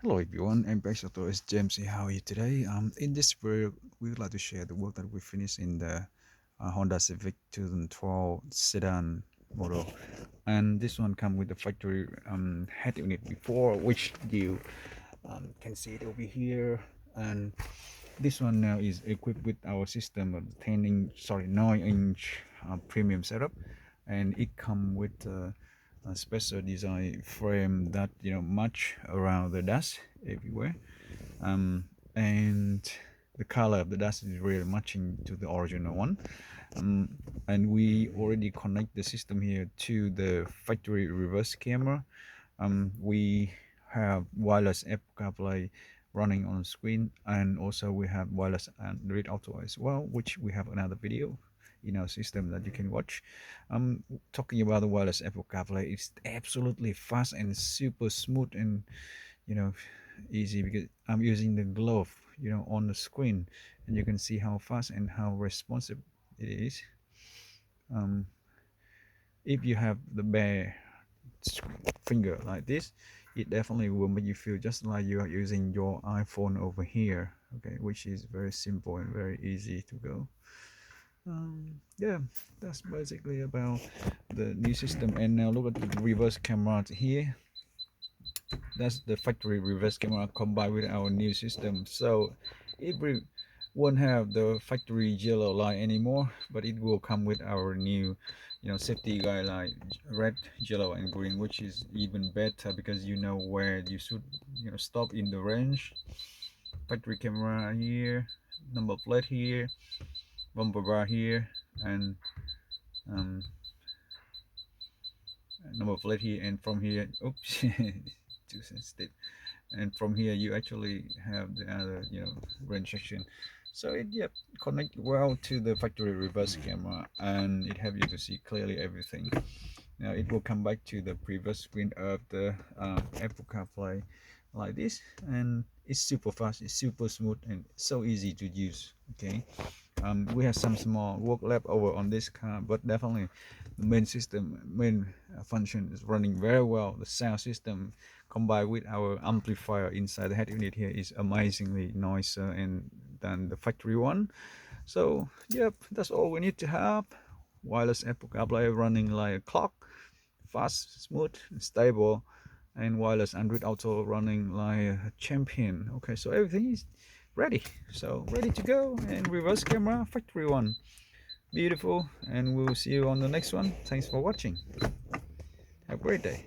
Hello everyone, MPX AUTOS James here. How are you today? In this video, we would like to share the work that we finished in the Honda Civic 2012 sedan model, and this one comes with the factory head unit before, which you can see it over here, and this one now is equipped with our system of 9-inch premium setup, and it comes with a special design frame that match around the dash everywhere, and the color of the dash is really matching to the original one, and we already connect the system here to the factory reverse camera. We have wireless Apple Carplay running on screen, and also we have wireless Android Auto as well, which we have another video in our system that you can watch. Talking about the wireless Apple CarPlay, it's absolutely fast and super smooth and easy, because I'm using the glove on the screen, and you can see how fast and how responsive it is. If you have the bare finger like this, it definitely will make you feel just like you are using your iPhone over here, okay, which is very simple and very easy to go. Yeah, that's basically about the new system. And now look at the reverse camera here. That's the factory reverse camera combined with our new system, so it won't have the factory yellow light anymore, but it will come with our new safety guideline, red, yellow and green, which is even better because you know where you should stop in the range. Factory camera here, number plate here, bumper bar here, and number plate here, and from here, oops, too sensitive, and from here you actually have the other range section. So it connect well to the factory reverse camera, and it helps you to see clearly everything. Now it will come back to the previous screen of the Apple CarPlay like this, and it's super fast, it's super smooth, and so easy to use. Okay, we have some small work left over on this car, but definitely the main function is running very well. The sound system combined with our amplifier inside the head unit here is amazingly noisier and than the factory one. So yep, that's all we need to have. Wireless Apple CarPlay running like a clock, fast, smooth, stable, and wireless Android Auto running like a champion. Okay, so everything is ready, so ready to go. And reverse camera, factory one, beautiful. And we'll see you on the next one. Thanks for watching. Have a great day.